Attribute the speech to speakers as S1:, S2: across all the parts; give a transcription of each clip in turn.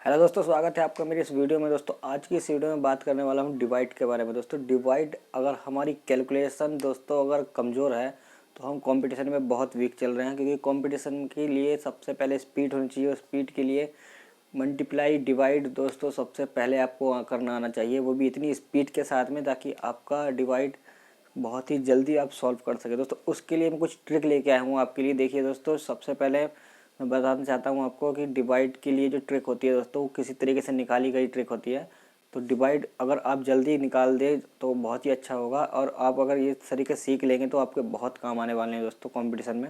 S1: Hello दोस्तों, स्वागत है आपका मेरी इस वीडियो में। दोस्तों आज की इस वीडियो में बात करने वाला हूँ डिवाइड के बारे में। दोस्तों डिवाइड अगर हमारी कैलकुलेशन दोस्तों अगर कमज़ोर है तो हम कंपटीशन में बहुत वीक चल रहे हैं, क्योंकि कंपटीशन के लिए सबसे पहले स्पीड होनी चाहिए और स्पीड के लिए मल्टीप्लाई डिवाइड दोस्तों सबसे पहले आपको करना आना चाहिए, वो भी इतनी स्पीड के साथ में ताकि आपका डिवाइड बहुत ही जल्दी आप सॉल्व कर सके। दोस्तों उसके लिए मैं कुछ ट्रिक लेके आया हूँ आपके लिए। देखिए दोस्तों, सबसे पहले मैं बताना चाहता हूँ आपको कि डिवाइड के लिए जो ट्रिक होती है दोस्तों वो किसी तरीके से निकाली गई ट्रिक होती है। तो डिवाइड अगर आप जल्दी निकाल दे तो बहुत ही अच्छा होगा, और आप अगर ये तरीके सीख लेंगे तो आपके बहुत काम आने वाले हैं दोस्तों कंपटीशन में।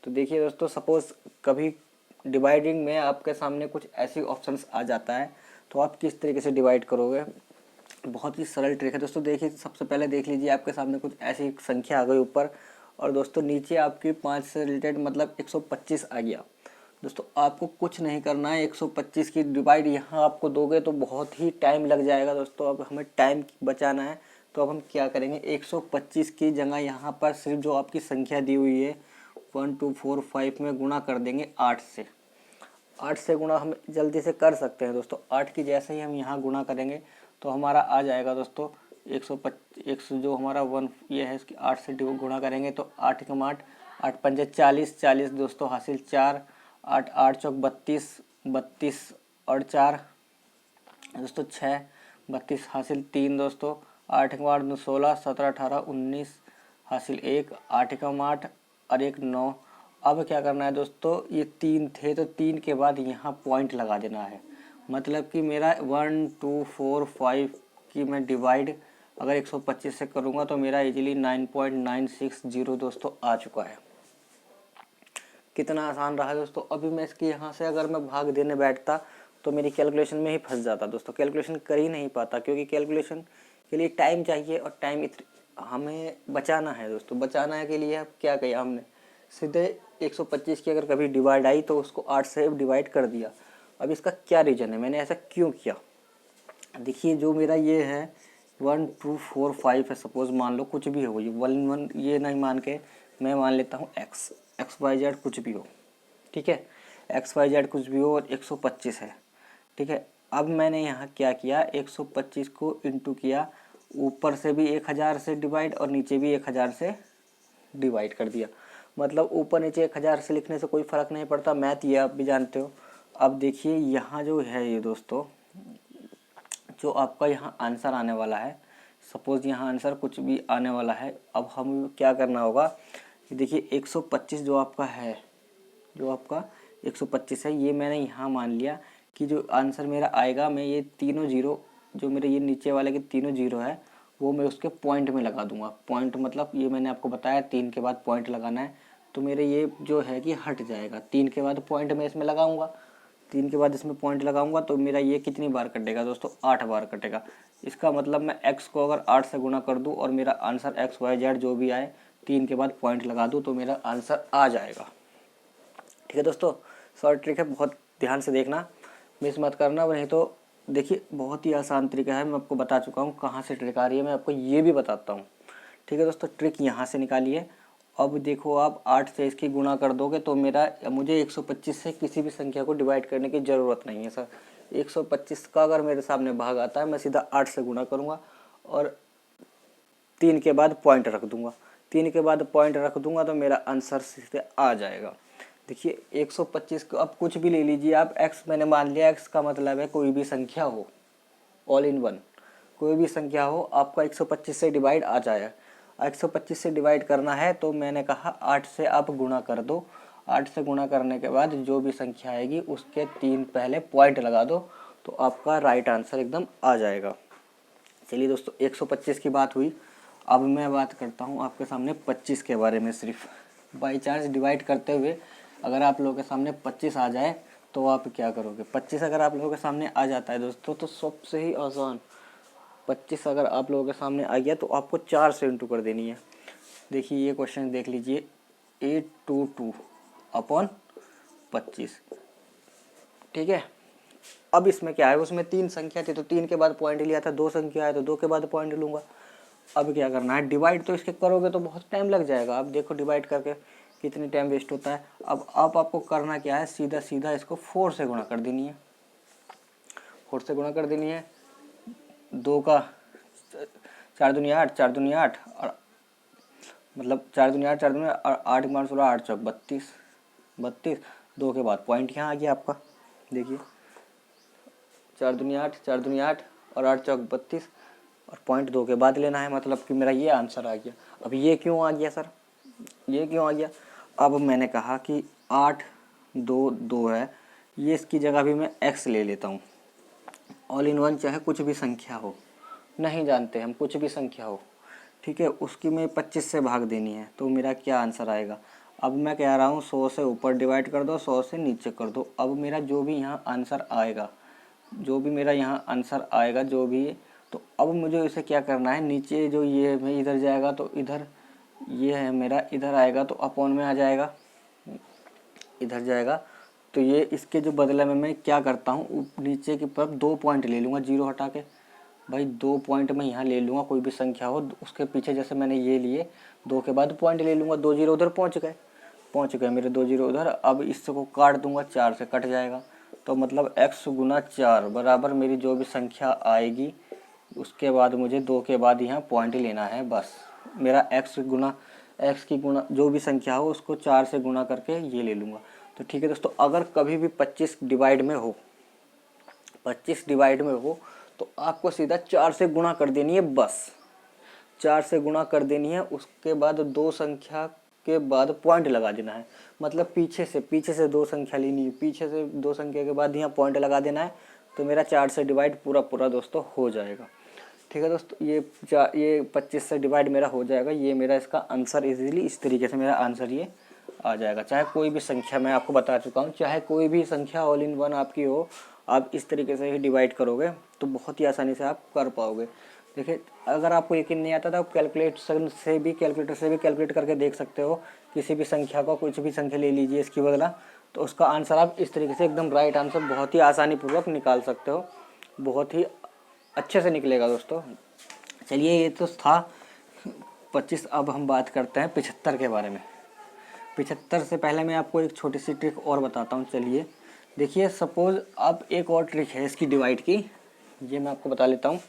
S1: तो देखिए दोस्तों, सपोज़ कभी डिवाइडिंग में आपके सामने कुछ ऐसी ऑप्शंस आ जाता है तो आप किस तरीके से डिवाइड करोगे। बहुत ही सरल ट्रिक है दोस्तों। देखिए सबसे पहले देख लीजिए, आपके सामने कुछ ऐसी संख्या आ गई ऊपर, और दोस्तों नीचे आपकी 5 से रिलेटेड मतलब 125 आ गया। दोस्तों आपको कुछ नहीं करना है, 125 की डिवाइड यहाँ आपको दोगे तो बहुत ही टाइम लग जाएगा। दोस्तों अब हमें टाइम बचाना है, तो अब हम क्या करेंगे, 125 की जगह यहाँ पर सिर्फ जो आपकी संख्या दी हुई है 1 2 4 5 में गुणा कर देंगे 8 से। 8 से गुणा हम जल्दी से कर सकते हैं दोस्तों। 8 की जैसे ही हम यहाँ गुणा करेंगे तो हमारा आ जाएगा दोस्तों 100 जो हमारा वन ये है इसकी 8 से गुणा करेंगे तो 8 कम 8 8 पंजे 40 40 दोस्तों हासिल 4 8 8 चौक 32 32 और 4 दोस्तों 6 32 हासिल 3 दोस्तों 8 कम 8 16 17 18 19 हासिल 1 8 कम 8 और 1 9। अब क्या करना है दोस्तों, ये 3 थे तो 3 के बाद यहाँ पॉइंट लगा देना है। मतलब कि मेरा 1 2 4 5 की मैं डिवाइड अगर 125 से करूँगा तो मेरा इजीली 9.960 दोस्तों आ चुका है। कितना आसान रहा दोस्तों। अभी मैं इसके यहाँ से अगर मैं भाग देने बैठता तो मेरी कैलकुलेशन में ही फंस जाता दोस्तों, कैलकुलेशन कर ही नहीं पाता, क्योंकि कैलकुलेशन के लिए टाइम चाहिए और टाइम हमें बचाना है दोस्तों। बचाना है के लिए अब क्या किया हमने, सीधे 125 की अगर कभी डिवाइड आई तो उसको 8 से डिवाइड कर दिया। अब इसका क्या रीज़न है, मैंने ऐसा क्यों किया। देखिए जो मेरा ये है 1 2 4 5 है, सपोज मान लो कुछ भी हो, ये 1 1 ये नहीं मान के मैं मान लेता हूँ एक्स वाई जेड कुछ भी हो, ठीक है, एक्स वाई जेड कुछ भी हो और 125 है, ठीक है। अब मैंने यहाँ क्या किया, 125 को इंटू किया, ऊपर से भी 1000 से डिवाइड और नीचे भी 1000 से डिवाइड कर दिया। मतलब ऊपर नीचे 1000 से लिखने से कोई फ़र्क नहीं पड़ता, मैथ ये आप भी जानते हो। अब देखिए यहाँ जो है ये दोस्तों, जो आपका यहाँ आंसर आने वाला है, सपोज़ यहाँ आंसर कुछ भी आने वाला है। अब हम क्या करना होगा कि देखिए 125 जो आपका है, जो आपका 125 है, ये मैंने यहाँ मान लिया कि जो आंसर मेरा आएगा, मैं ये तीनों जीरो जो मेरे ये नीचे वाले के तीनों जीरो है वो मैं उसके पॉइंट में लगा दूंगा। पॉइंट मतलब ये मैंने आपको बताया 3 के बाद पॉइंट लगाना है, तो मेरे ये जो है कि हट जाएगा। 3 के बाद पॉइंट मैं इसमें लगाऊंगा, 3 के बाद इसमें पॉइंट लगाऊंगा तो मेरा ये कितनी बार कटेगा दोस्तों, 8 बार कटेगा। इसका मतलब मैं x को अगर 8 से गुणा कर दूं और मेरा आंसर एक्स वाई जेड जो भी आए 3 के बाद पॉइंट लगा दूं तो मेरा आंसर आ जाएगा। ठीक है दोस्तों, शॉर्ट ट्रिक है, बहुत ध्यान से देखना, मिस मत करना, नहीं तो देखिए बहुत ही आसान तरीका है। मैं आपको बता चुका हूँ कहाँ से ट्रिक आ रही है, मैं आपको ये भी बताता हूँ। ठीक है दोस्तों, ट्रिक यहाँ से निकालिए। अब देखो आप 8 से इसकी गुणा कर दोगे तो मुझे 125 से किसी भी संख्या को डिवाइड करने की ज़रूरत नहीं है सर। 125 का अगर मेरे सामने भाग आता है मैं सीधा 8 से गुणा करूँगा और 3 के बाद पॉइंट रख दूँगा। 3 के बाद पॉइंट रख दूँगा तो मेरा आंसर सीधे आ जाएगा। देखिए 125 को अब कुछ भी ले लीजिए आप, x मैंने मान लिया, x का मतलब है कोई भी संख्या हो, ऑल इन वन, कोई भी संख्या हो आपका 125 से डिवाइड आ जाए। 125 से डिवाइड करना है तो मैंने कहा 8 से आप गुणा कर दो। 8 से गुणा करने के बाद जो भी संख्या आएगी उसके 3 पहले पॉइंट लगा दो तो आपका राइट आंसर एकदम आ जाएगा। चलिए दोस्तों 125 की बात हुई, अब मैं बात करता हूँ आपके सामने 25 के बारे में। सिर्फ बाई चांस डिवाइड करते हुए अगर आप लोगों के सामने 25 आ जाए तो आप क्या करोगे। 25 अगर आप लोगों के सामने आ जाता है दोस्तों तो सबसे ही आसान, 25 अगर आप लोगों के सामने आ गया तो आपको 4 से इंटू कर देनी है। देखिए ये क्वेश्चन देख लीजिए, 822 अपॉन 25, ठीक है। अब इसमें क्या है, उसमें 3 संख्या थी तो 3 के बाद पॉइंट लिया था, 2 संख्या है तो 2 के बाद पॉइंट लूँगा। अब क्या करना है, डिवाइड तो इसके करोगे तो बहुत टाइम लग जाएगा। अब देखो डिवाइड करके कितनी टाइम वेस्ट होता है। अब आपको करना क्या है, सीधा सीधा इसको 4 से गुणा कर देनी है। 4 से गुणा कर देनी है। 2 का 4 दूनी 8, 4 दूनी 8 और मतलब 4 दूनी 8, 4 दूनी और 8 × 16, 8 चौक 32, 32। 2 के बाद पॉइंट यहाँ आ गया आपका, देखिए 4 दूनी 8, 4 दूनी 8 और 8 चौक 32 और पॉइंट 2 के बाद लेना है, मतलब कि मेरा ये आंसर आ गया। अब ये क्यों आ गया सर, ये क्यों आ गया? अब मैंने कहा कि 8 2 2 है, ये इसकी जगह भी मैं x ले लेता हूँ। ऑल इन वन चाहे कुछ भी संख्या हो, नहीं जानते हम, कुछ भी संख्या हो, ठीक है, उसकी मैं 25 से भाग देनी है, तो मेरा क्या आंसर आएगा? अब मैं कह रहा हूँ 100 से ऊपर डिवाइड कर दो, 100 से नीचे कर दो। अब मेरा जो भी यहाँ आंसर आएगा, जो भी मेरा यहाँ आंसर आएगा, जो भी, तो अब मुझे इसे क्या करना है, नीचे जो ये है इधर जाएगा तो इधर ये है मेरा, इधर आएगा तो अपॉन में आ जाएगा, इधर जाएगा तो ये, इसके जो बदले में मैं क्या करता हूँ, नीचे की तरफ 2 पॉइंट ले लूँगा, 0 हटा के। भाई 2 पॉइंट मैं यहाँ ले लूँगा, कोई भी संख्या हो उसके पीछे, जैसे मैंने ये लिए 2 के बाद पॉइंट ले लूँगा, 2 0 उधर पहुँच गए मेरे 2 0 उधर। अब इसको काट दूंगा, 4 से कट जाएगा, तो मतलब x गुना 4 बराबर मेरी जो भी संख्या आएगी उसके बाद मुझे 2 के बाद यहाँ पॉइंट लेना है, बस। मेरा x की गुना जो भी संख्या हो उसको 4 से गुना करके ये ले लूँगा। तो ठीक है दोस्तों, अगर कभी भी 25 डिवाइड में हो, 25 डिवाइड में हो तो आपको सीधा 4 से गुणा कर देनी है, बस 4 से गुणा कर देनी है। उसके बाद 2 संख्या के बाद पॉइंट लगा देना है, मतलब पीछे से 2 संख्या लेनी है, पीछे से 2 संख्या के बाद यहाँ पॉइंट लगा देना है, तो मेरा 4 से डिवाइड पूरा दोस्तों हो जाएगा। ठीक है दोस्तों, ये 25 से डिवाइड मेरा हो जाएगा, ये मेरा इसका आंसर इजीली इस तरीके से मेरा आंसर ये आ जाएगा। चाहे कोई भी संख्या, मैं आपको बता चुका हूँ, चाहे कोई भी संख्या ऑल इन वन आपकी हो, आप इस तरीके से ही डिवाइड करोगे तो बहुत ही आसानी से आप कर पाओगे। देखिए, अगर आपको यकीन नहीं आता तो आप कैलकुलेटर से भी कैलकुलेट करके देख सकते हो। किसी भी संख्या को, कुछ भी संख्या ले लीजिए इसकी बदला, तो उसका आंसर आप इस तरीके से एकदम राइट आंसर बहुत ही आसानी पूर्वक निकाल सकते हो, बहुत ही अच्छे से निकलेगा दोस्तों। चलिए, ये तो था 25। अब हम बात करते हैं 75 के बारे में। 75 से पहले मैं आपको एक छोटी सी ट्रिक और बताता हूँ। चलिए देखिए, सपोज़ अब एक और ट्रिक है इसकी डिवाइड की, ये मैं आपको बता लेता हूँ।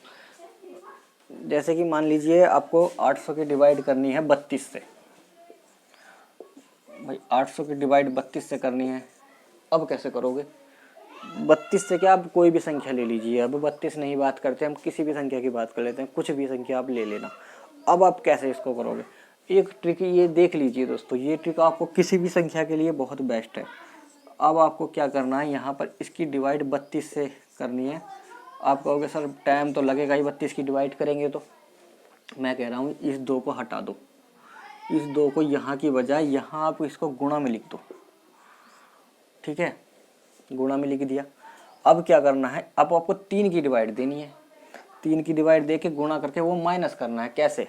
S1: जैसे कि मान लीजिए आपको 800 की डिवाइड करनी है 32 से। भाई 800 की डिवाइड 32 से करनी है, अब कैसे करोगे? 32 से क्या, आप कोई भी संख्या ले लीजिए, अब 32 नहीं बात करते हम, किसी भी संख्या की बात कर लेते हैं, कुछ भी संख्या आप ले लेना। अब आप कैसे इसको करोगे? एक ट्रिक ये देख लीजिए दोस्तों, ये ट्रिक आपको किसी भी संख्या के लिए बहुत बेस्ट है। अब आपको क्या करना है, यहाँ पर इसकी डिवाइड 32 से करनी है। आप कहोगे सर टाइम तो लगेगा ही, 32 की डिवाइड करेंगे तो। मैं कह रहा हूँ इस 2 को हटा दो, इस 2 को यहाँ की बजाय यहाँ आप इसको गुणा में लिख दो, ठीक है, गुणा में लिख दिया। अब क्या करना है, अब आपको 3 की डिवाइड देनी है, 3 की डिवाइड दे के गुणा करके वो माइनस करना है। कैसे?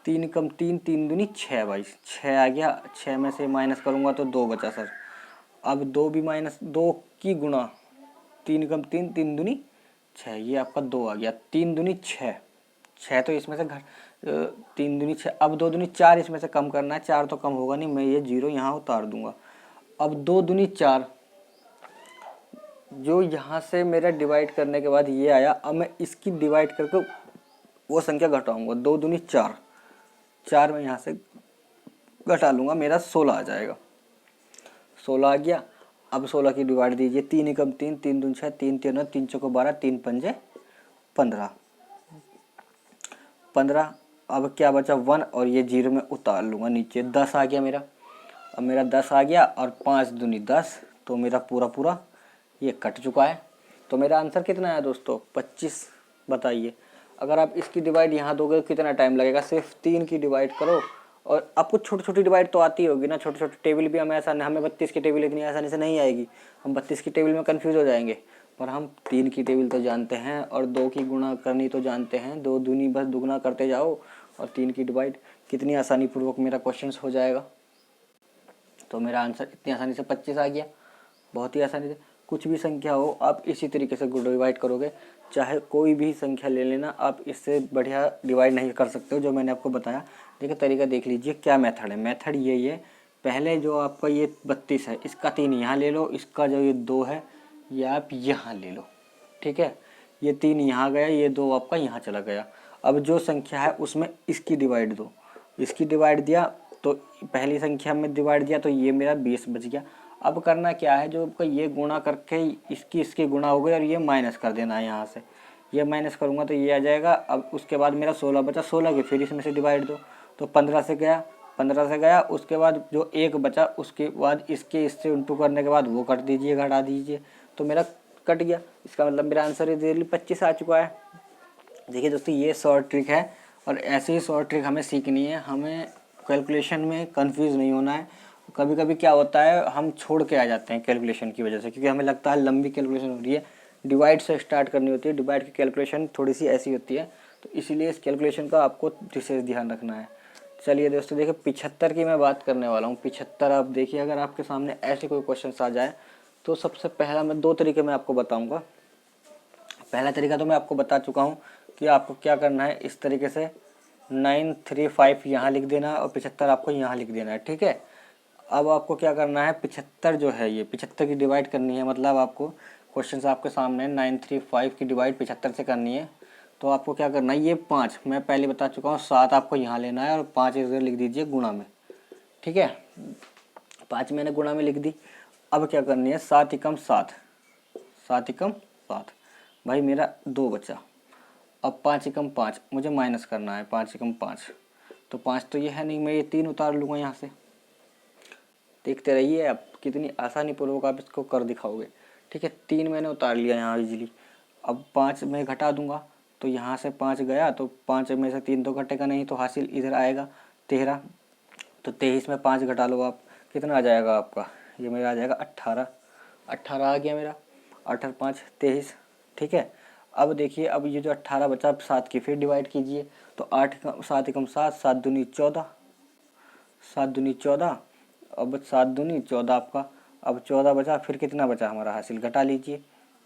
S1: 3 कम 3, 3 दूनी 6, भाई 6 आ गया, 6 में से माइनस करूँगा तो 2 बचा सर। अब 2 भी माइनस, 2 की गुणा, 3 कम 3, 3 दूनी 6, ये आपका 2 आ गया, 3 दूनी 6, 6 तो इसमें से 3 दूनी 6, अब 2 दूनी 4 इसमें से कम करना है, 4 तो कम होगा नहीं, मैं ये 0 यहाँ उतार दूंगा। अब 2 दूनी 4, जो यहाँ से मेरा डिवाइड करने के बाद ये आया, अब मैं इसकी डिवाइड करके वो संख्या घटाऊंगा, 2 दूनी 4, 4 में यहाँ से घटा लूँगा, मेरा 16 आ जाएगा, 16 आ गया। अब 16 की डिवाइड दीजिए, 3 एकम 3, 3 दूनी 6, 3 3 3 चौको 12, 3 पंजे 15, 15। अब क्या बचा 1 और ये 0 में उतार लूँगा नीचे, 10 आ गया मेरा। अब मेरा 10 आ गया और 5 दूनी 10, तो मेरा पूरा ये कट चुका है। तो मेरा आंसर कितना है दोस्तों? 25। बताइए, अगर आप इसकी डिवाइड यहाँ दोगे कितना टाइम लगेगा? सिर्फ 3 की डिवाइड करो, और आपको छोटी छोटी डिवाइड तो आती होगी ना, छोटे छोटे टेबल भी हमें हमें 32 की टेबल इतनी आसानी से नहीं आएगी, हम 32 की टेबल में कंफ्यूज हो जाएंगे, पर हम 3 की टेबल तो जानते हैं और 2 की गुणा करनी तो जानते हैं, 2 दूनी बस दुगना करते जाओ और 3 की डिवाइड, कितनी आसानी पूर्वक मेरा क्वेश्चन हो जाएगा। तो मेरा आंसर इतनी आसानी से 25 आ गया, बहुत ही आसानी से। कुछ भी संख्या हो आप इसी तरीके से डिवाइड करोगे, चाहे कोई भी संख्या ले लेना, आप इससे बढ़िया डिवाइड नहीं कर सकते हो जो मैंने आपको बताया। देखिए तरीका देख लीजिए क्या मेथड है। मेथड यही है, पहले जो आपका ये 32 है, इसका 3 यहाँ ले लो, इसका जो ये 2 है ये आप यहाँ ले लो, ठीक है। ये 3 यहाँ गया, ये 2 आपका यहाँ चला गया। अब जो संख्या है उसमें इसकी डिवाइड दो, इसकी डिवाइड दिया तो पहली संख्या में डिवाइड दिया तो ये मेरा 20 बच गया। अब करना क्या है, जो आपका ये गुणा करके इसकी गुणा हो गई और ये माइनस कर देना है यहाँ से, ये माइनस करूँगा तो ये आ जाएगा। अब उसके बाद मेरा 16 बचा, 16 की फिर इसमें से डिवाइड दो तो 15 से गया, 15 से गया। उसके बाद जो 1 बचा उसके बाद इससे इंटू करने के बाद वो काट दीजिए, घटा दीजिए तो मेरा कट गया। इसका मतलब मेरा आंसर इजीली 25 आ चुका है। देखिए दोस्तों, ये शॉर्ट ट्रिक है और ऐसे ही शॉर्ट ट्रिक हमें सीखनी है, हमें कैलकुलेशन में कंफ्यूज नहीं होना है। कभी कभी क्या होता है, हम छोड़ के आ जाते हैं कैलकुलेशन की वजह से, क्योंकि हमें लगता है लंबी कैलकुलेशन हो रही है, डिवाइड से स्टार्ट करनी होती है, डिवाइड की कैलकुलेशन थोड़ी सी ऐसी होती है, तो इसीलिए इस कैलकुलेशन का आपको विशेष ध्यान रखना है। चलिए दोस्तों, देखिए 75 की मैं बात करने वाला हूँ। 75 आप देखिए, अगर आपके सामने ऐसे कोई क्वेश्चन आ जाए तो सबसे पहला मैं 2 तरीके में आपको बताऊँगा। पहला तरीका तो मैं आपको बता चुका हूँ कि आपको क्या करना है, इस तरीके से 935 यहाँ लिख देना है और 75 आपको यहाँ लिख देना है, ठीक है। अब आपको क्या करना है, 75 जो है ये 75 की डिवाइड करनी है, मतलब आपको क्वेश्चन आपके सामने 935 की डिवाइड 75 से करनी है। तो आपको क्या करना है, ये 5 मैं पहले बता चुका हूँ, 7 आपको यहाँ लेना है और 5 इधर लिख दीजिए गुणा में, ठीक है। 5 मैंने गुणा में लिख दी। अब क्या करनी है, 7 एकम 7, 7 एकम 7, भाई मेरा 2 बचा। अब 5 एकम 5 मुझे माइनस करना है, 5 एकम 5 तो 5 तो ये है नहीं, मैं ये 3 उतार लूँगा यहाँ से। देखते रहिए आप कितनी आसानी पूर्वक आप इसको कर दिखाओगे, ठीक है। 3 मैंने उतार लिया यहाँ इजीली। अब 5 मैं घटा दूंगा तो यहाँ से 5 गया तो 5 में से 3 तो घटेगा नहीं, तो हासिल इधर आएगा 13। तो 23 में 5 घटा लो आप, कितना आ जाएगा आपका, ये मेरा आ जाएगा 18। 18 आ गया मेरा, 18 5 23, ठीक है। अब देखिए, अब ये जो 18 बचा, 7 की फिर डिवाइड कीजिए तो 7 एकम 7, 7 दूनी 14, 7 दूनी 14, अब 7 दूनी 14 आपका। अब 14 बचा, फिर कितना बचा हमारा हासिल, घटा लीजिए,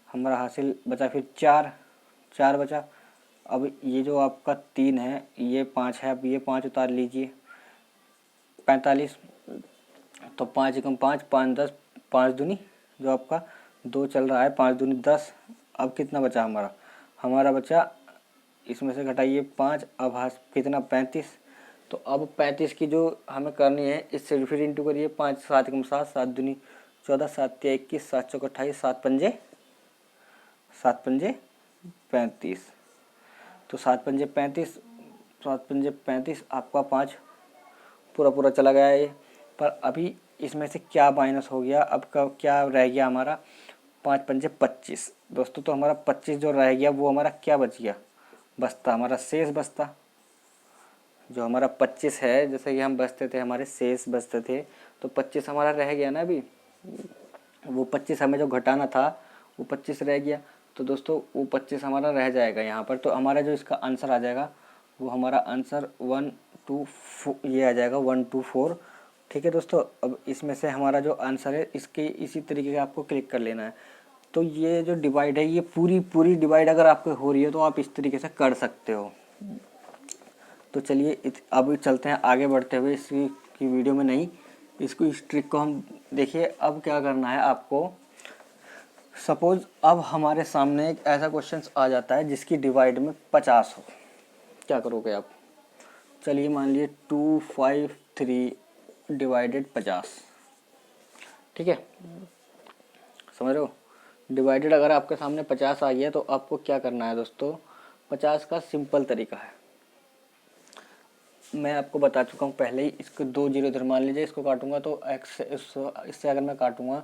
S1: हमारा हासिल बचा फिर 4 बचा। अब ये जो आपका 3 है, ये 5 है, अब ये 5 उतार लीजिए, 45। तो 5 एकम 5, 5 10, 5 दूनी जो आपका 2 चल रहा है, 5 दूनी 10। अब कितना बचा हमारा बचा, इसमें से घटाइए 5, अब कितना 35। तो अब 35 की जो हमें करनी है, इससे फिर इंटू करिए, 5 7 एकम 7, 7 दूनी 14, 7 तिया 21, 7 चौक 28, 7 पंजे 35। तो 7 पंजे 35, 7 पंजे 35, आपका 5 पूरा चला गया ये। पर अभी इसमें से क्या माइनस हो गया, अब का क्या रह गया हमारा, 5 पंजे 25 दोस्तों। तो हमारा 25 जो रह गया वो हमारा क्या बच गया, बचता हमारा शेष बचता, जो हमारा 25 है, जैसे कि हम बचते थे, हमारे शेष बचते थे, तो 25 हमारा रह गया ना अभी। वो 25 हमें जो घटाना था वो 25 रह गया, तो दोस्तों वो 25 हमारा रह जाएगा यहाँ पर। तो हमारा जो इसका आंसर आ जाएगा वो हमारा आंसर 1 2 ये आ जाएगा 1 2 4, ठीक है दोस्तों। अब इसमें से हमारा जो आंसर है, इसके इसी तरीके का आपको क्लिक कर लेना है। तो ये जो डिवाइड है, ये पूरी डिवाइड अगर आपको हो रही है तो आप इस तरीके से कर सकते हो। तो चलिए अब चलते हैं आगे बढ़ते हुए इसकी वीडियो में, नहीं इसको इस ट्रिक को हम देखिए। अब क्या करना है आपको, सपोज अब हमारे सामने एक ऐसा क्वेश्चन आ जाता है जिसकी डिवाइड में 50 हो, क्या करोगे आप। चलिए मान लीजिए 253 डिवाइडेड 50, ठीक है, समझ रहे हो। डिवाइडेड अगर आपके सामने 50 आ गया तो आपको क्या करना है दोस्तों, 50 का सिंपल तरीका है, मैं आपको बता चुका हूँ पहले ही। इसको 2 जीरो इधर मान लीजिए, इसको काटूंगा तो x इससे अगर मैं काटूंगा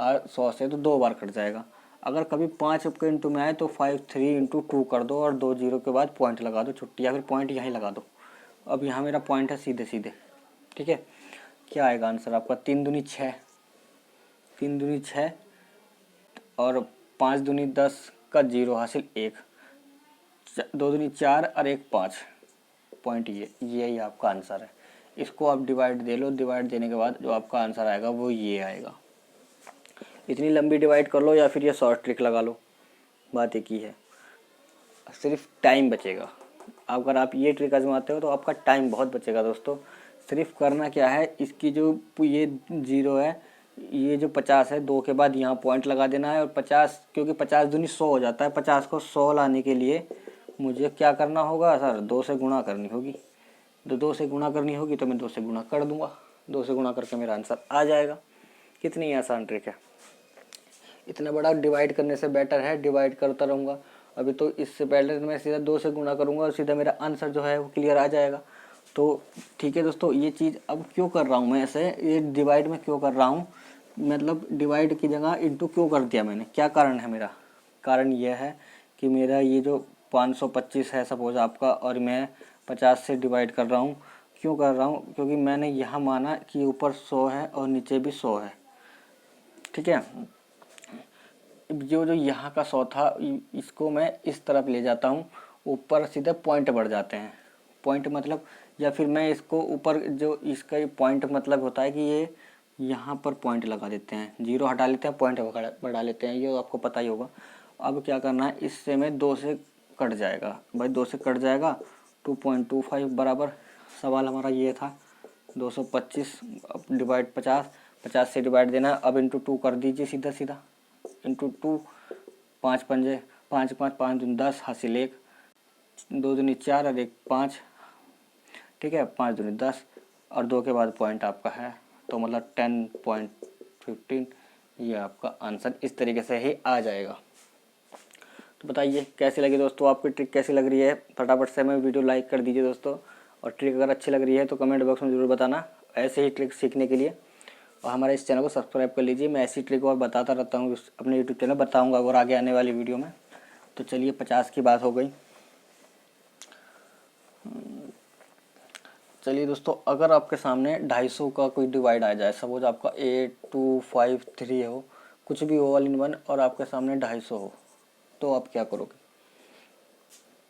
S1: 100 से तो 2 बार कट जाएगा। अगर कभी 5 के इंटू में आए तो 5 3 इंटू 2 कर दो और 2 जीरो के बाद पॉइंट लगा दो छुट्टी, या फिर पॉइंट यहीं लगा दो। अब यहाँ मेरा पॉइंट है सीधे, ठीक है। क्या आएगा आंसर आपका, 3 दूनी 6, 3 दूनी 6 और 5 दूनी 10 का 0 हासिल 1, 2 दूनी 4 और 1 5, पॉइंट यही आपका आंसर है। इसको आप डिवाइड दे लो, डिवाइड देने के बाद जो आपका आंसर आएगा वो ये आएगा। इतनी लंबी डिवाइड कर लो या फिर ये शॉर्ट ट्रिक लगा लो, बात एक ही है, सिर्फ टाइम बचेगा। अगर आप ये ट्रिक आजमाते हो तो आपका टाइम बहुत बचेगा दोस्तों। सिर्फ करना क्या है, इसकी जो ये 0 है ये जो 50 है 2 के बाद यहाँ पॉइंट लगा देना है, और 50 क्योंकि 50 दूनी 100 हो जाता है, 50 को 100 लाने के लिए मुझे क्या करना होगा सर, 2 से गुणा करनी होगी। तो 2 से गुणा करनी होगी तो मैं 2 से गुणा कर दूंगा, 2 से गुणा करके मेरा आंसर आ जाएगा। कितनी आसान ट्रिक है। इतना बड़ा डिवाइड करने से बेटर है डिवाइड करता रहूँगा। अभी तो इससे पहले मैं सीधा 2 से गुणा करूँगा और सीधा मेरा आंसर जो है वो क्लियर आ जाएगा। तो ठीक है दोस्तों, ये चीज़ अब क्यों कर रहा हूँ मैं ऐसे, ये डिवाइड में क्यों कर रहा हूँ, मतलब डिवाइड की जगह इंटू क्यों कर दिया मैंने, क्या कारण है मेरा। कारण यह है कि मेरा ये जो 525 है सपोज आपका, और मैं 50 से डिवाइड कर रहा हूँ। क्यों कर रहा हूँ, क्योंकि मैंने यहाँ माना कि ऊपर 100 है और नीचे भी 100 है। ठीक है, जो जो यहाँ का 100 था इसको मैं इस तरफ ले जाता हूँ, ऊपर सीधे पॉइंट बढ़ जाते हैं। पॉइंट मतलब, या फिर मैं इसको ऊपर, जो इसका पॉइंट मतलब होता है कि ये यहाँ पर पॉइंट लगा देते हैं, 0 हटा लेते हैं, पॉइंट बढ़ा लेते हैं, ये आपको पता ही होगा। अब क्या करना है, इससे मैं 2 से कट जाएगा भाई, 2 से कट जाएगा 2.25 बराबर। सवाल हमारा ये था 225 डिवाइड 50, 50 से डिवाइड देना। अब इंटू 2 कर दीजिए सीधा सीधा, इंटू 2, 5 पंजे 5 5 5 दूनी 10, हासिल 1, 2 दूनी 4 और 1 5। ठीक है, 5 दूनी 10 और 2 के बाद पॉइंट आपका है, तो मतलब 10.15 ये आपका आंसर इस तरीके से ही आ जाएगा। तो बताइए कैसी लगी दोस्तों, आपकी ट्रिक कैसी लग रही है। फटाफट से हमें वीडियो लाइक कर दीजिए दोस्तों, और ट्रिक अगर अच्छी लग रही है तो कमेंट बॉक्स में ज़रूर बताना ऐसे ही ट्रिक सीखने के लिए। और हमारे इस चैनल को सब्सक्राइब कर लीजिए, मैं ऐसी ट्रिक और बताता रहता हूँ अपने यूट्यूब चैनल, बताऊँगा और आगे आने वाली वीडियो में। तो चलिए 50 की बात हो गई। चलिए दोस्तों, अगर आपके सामने 250 का कोई डिवाइड आ जाए, सपोज आपका 8253 हो, कुछ भी हो ऑल इन वन, और आपके सामने 250 हो, तो आप क्या करोगे।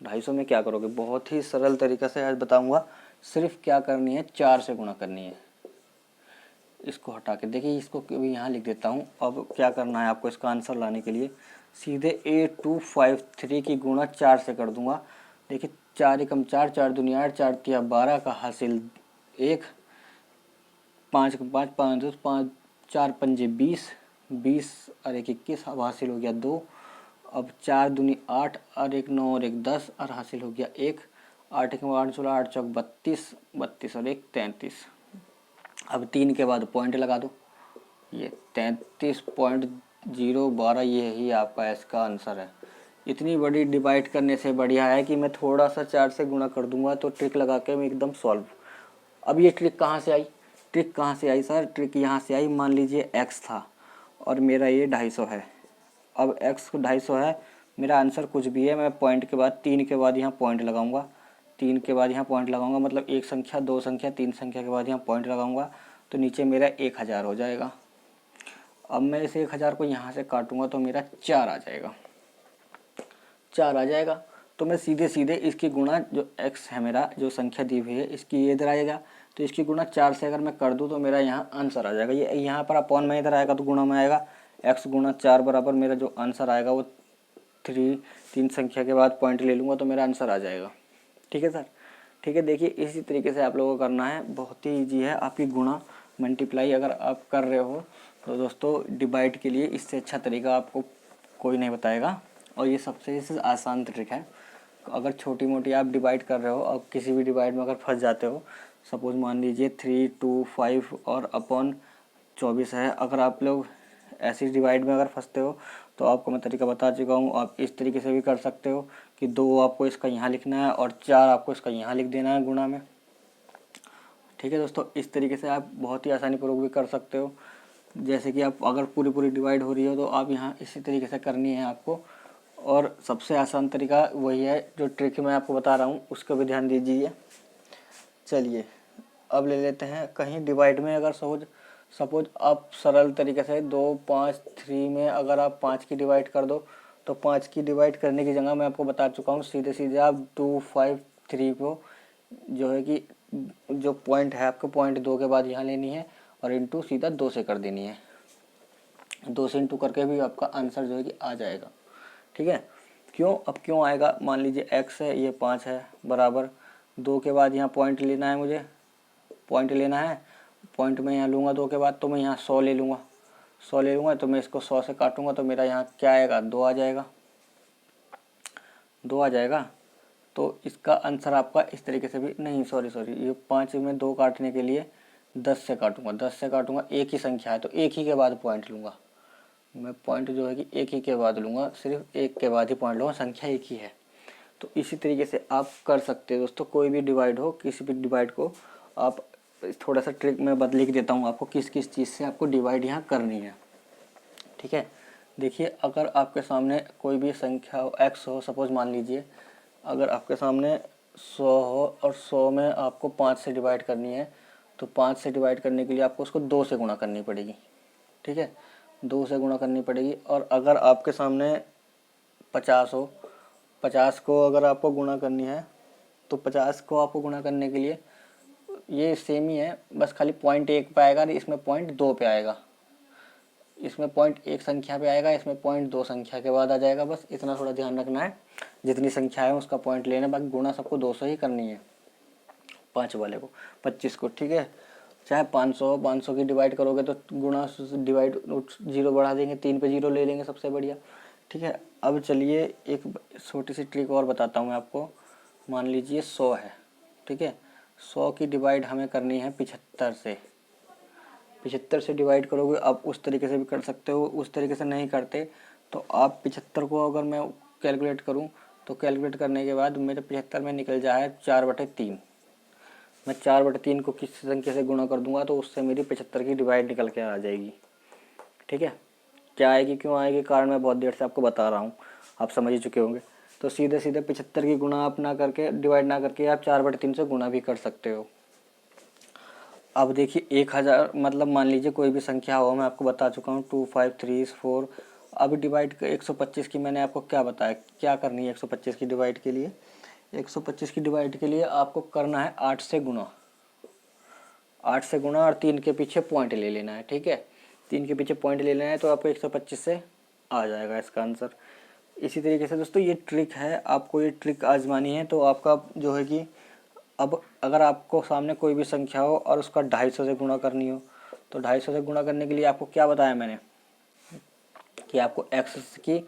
S1: 250 में क्या करोगे, बहुत ही सरल तरीके से आज बताऊंगा। सिर्फ क्या करनी है, 4 से गुणा करनी है। इसको हटा के देखिए, इसको भी यहाँ लिख देता हूँ। अब क्या करना है आपको इसका आंसर लाने के लिए, सीधे 8253 की गुणा 4 से कर दूंगा। देखिए 4 एकम 4, 4 दूनी 8, 4 तिया 12 का हासिल 1, 5 का 5, 5 2 5, 4 पंजे 20, 20 और 1 21, अब हासिल हो गया 2। अब 4 दूनी 8 और 1 9 और 1 10 और हासिल हो गया 1। 8 1 8 16, 8 चौक 32, 32 और 1 33। अब 3 के बाद पॉइंट लगा दो, ये 33.012 ये ही आपका इसका आंसर है। इतनी बड़ी डिवाइड करने से बढ़िया है कि मैं थोड़ा सा 4 से गुणा कर दूंगा तो ट्रिक लगा के मैं एकदम सॉल्व। अब ये ट्रिक कहाँ से आई, ट्रिक कहाँ से आई सर, ट्रिक यहाँ से आई। मान लीजिए x था और मेरा ये 250 है। अब x को 250 है, मेरा आंसर कुछ भी है, मैं पॉइंट के बाद 3 के बाद यहाँ पॉइंट लगाऊंगा, 3 के बाद यहाँ पॉइंट लगाऊंगा, मतलब 1 संख्या 2 संख्या 3 संख्या के बाद यहाँ पॉइंट लगाऊंगा, तो नीचे मेरा 1000 हो जाएगा। अब मैं इस 1000 को यहाँ से काटूंगा तो मेरा 4 आ जाएगा, 4 आ जाएगा। तो मैं सीधे सीधे इसकी गुणा, जो x है मेरा जो संख्या दी हुई है, इसकी ये इधर आएगा, तो इसकी गुणा 4 से अगर मैं कर दूँ तो मेरा यहाँ आंसर आ जाएगा। ये यहाँ पर अपॉन में इधर आएगा तो गुणा में आएगा, x गुणा 4 बराबर मेरा जो आंसर आएगा वो 3 संख्या के बाद पॉइंट ले लूँगा तो मेरा आंसर आ जाएगा। ठीक है सर, ठीक है। देखिए इसी तरीके से आप लोगों को करना है, बहुत ही ईजी है। आपकी गुणा मल्टीप्लाई अगर आप कर रहे हो तो दोस्तों डिवाइड के लिए इससे अच्छा तरीका आपको कोई नहीं बताएगा, और ये सबसे आसान ट्रिक है। अगर छोटी मोटी आप डिवाइड कर रहे हो और किसी भी डिवाइड में अगर फंस जाते हो, सपोज मान लीजिए 3 2 5 और अपॉन 24 है, अगर आप लोग ऐसी डिवाइड में अगर फंसते हो तो आपको मैं तरीका बता चुका हूँ। आप इस तरीके से भी कर सकते हो कि 2 आपको इसका यहाँ लिखना है और 4 आपको इसका यहाँ लिख देना है गुणा में। ठीक है दोस्तों, इस तरीके से आप बहुत ही आसानी पूर्वक भी कर सकते हो। जैसे कि आप अगर पूरी डिवाइड हो रही हो तो आप यहाँ इसी तरीके से करनी है आपको। और सबसे आसान तरीका वही है, जो ट्रिक मैं आपको बता रहा हूँ उसको भी ध्यान दीजिए। चलिए अब ले लेते हैं कहीं डिवाइड में, अगर सपोज आप सरल तरीके से 2 5 3 में अगर आप 5 की डिवाइड कर दो, तो 5 की डिवाइड करने की जगह मैं आपको बता चुका हूँ, सीधे सीधे आप 2 5 3 को जो है कि जो पॉइंट है आपको पॉइंट 2 के बाद यहाँ लेनी है और इंटू सीधा 2 से कर देनी है। 2 से इंटू करके भी आपका आंसर जो है कि आ जाएगा। ठीक है, क्यों, अब क्यों आएगा, मान लीजिए x है, ये 5 है, बराबर 2 के बाद यहाँ पॉइंट लेना है, मुझे पॉइंट लेना है, पॉइंट में यहाँ लूँगा 2 के बाद, तो मैं यहाँ 100 ले लूँगा। 100 ले लूँगा तो मैं इसको 100 से काटूंगा तो मेरा यहाँ क्या आएगा, 2 आ जाएगा, 2 आ जाएगा। तो इसका आंसर आपका इस तरीके से भी नहीं, सॉरी ये 5 में 2 काटने के लिए 10 से काटूंगा, 10 से काटूंगा, एक ही संख्या है तो एक ही के बाद पॉइंट लूँगा मैं, पॉइंट जो है कि एक ही के बाद लूँगा, सिर्फ एक के बाद ही पॉइंट लूँगा, संख्या एक ही है। तो इसी तरीके से आप कर सकते हो दोस्तों, कोई भी डिवाइड हो, किसी भी डिवाइड को आप थोड़ा सा ट्रिक में लिख देता हूँ आपको किस किस चीज़ से आपको डिवाइड यहाँ करनी है। ठीक है, देखिए अगर आपके सामने कोई भी संख्या हो, एक्स हो, सपोज मान लीजिए अगर आपके सामने 100 हो और 100 में आपको 5 से डिवाइड करनी है, तो 5 से डिवाइड करने के लिए आपको उसको 2 से गुणा करनी पड़ेगी। ठीक है, 2 से गुणा करनी पड़ेगी। और अगर आपके सामने 50 हो, 50 को अगर आपको गुणा करनी है तो 50 को आपको गुणा करने के लिए ये सेम ही है, बस खाली पॉइंट 1 पे आएगा, इसमें पॉइंट 2 पे आएगा, इसमें पॉइंट 1 संख्या पे आएगा, इसमें पॉइंट 2 संख्या के बाद आ जाएगा। बस इतना थोड़ा ध्यान रखना है, जितनी संख्या है उसका पॉइंट लेना, बाकी गुणा सबको 200 ही करनी है, 5 वाले को 25 को। ठीक है, चाहे 500 की डिवाइड करोगे तो गुणा डिवाइड 0 बढ़ा देंगे, 3 पे 0 ले लेंगे, सबसे बढ़िया। ठीक है, अब चलिए एक छोटी सी ट्रिक और बताता हूँ मैं आपको। मान लीजिए 100 है, ठीक है, 100 की डिवाइड हमें करनी है 75 से, 75 से डिवाइड करोगे, आप उस तरीके से भी कर सकते हो, उस तरीके से नहीं करते तो आप 75 को अगर मैं कैलकुलेट करूँ तो कैलकुलेट करने के बाद मेरे 75 में निकल जाए 4/3। मैं 4/3 को किसी संख्या से गुणा कर दूंगा तो उससे मेरी 75 की डिवाइड निकल के आ जाएगी। ठीक है, क्या आएगी, क्यों आएगी, कारण मैं बहुत देर से आपको बता रहा हूँ, आप समझ ही चुके होंगे। तो सीधे सीधे 75 की गुणा आप ना करके, डिवाइड ना करके आप 4/3 से गुणा भी कर सकते हो। अब देखिए 1000 मतलब मान लीजिए कोई भी संख्या हो, मैं आपको बता चुका हूँ 2 5 3 4। अब डिवाइड 125 की मैंने आपको क्या बताया, क्या करनी है 125 की डिवाइड के लिए। 125 की डिवाइड के लिए आपको करना है 8 से गुणा, 8 से गुणा और 3 के पीछे पॉइंट ले लेना है। ठीक है, 3 के पीछे पॉइंट ले लेना है तो आपको 125 से आ जाएगा इसका आंसर। इसी तरीके से दोस्तों ये ट्रिक है, आपको ये ट्रिक आजमानी है तो आपका जो है कि अब अगर आपको सामने कोई भी संख्या हो और उसका 250 से गुणा करनी हो तो 250 से गुणा करने के लिए आपको क्या बताया मैंने कि आपको x की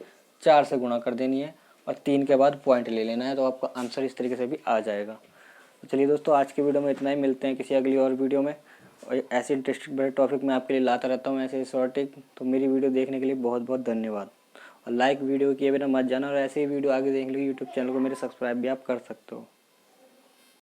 S1: 4 से गुणा कर देनी है और 3 के बाद पॉइंट ले लेना है, तो आपका आंसर इस तरीके से भी आ जाएगा। तो चलिए दोस्तों, आज के वीडियो में इतना ही, मिलते हैं किसी अगली और वीडियो में। और ऐसे इंटरेस्टिंग बड़े टॉपिक मैं आपके लिए लाता रहता हूँ, ऐसे शॉर्ट टिक। तो मेरी वीडियो देखने के लिए बहुत बहुत धन्यवाद, और लाइक वीडियो किए बिना मत जाना, और ऐसे ही वीडियो आगे देखने के लिए यूट्यूब चैनल को मेरे सब्सक्राइब भी आप कर सकते हो।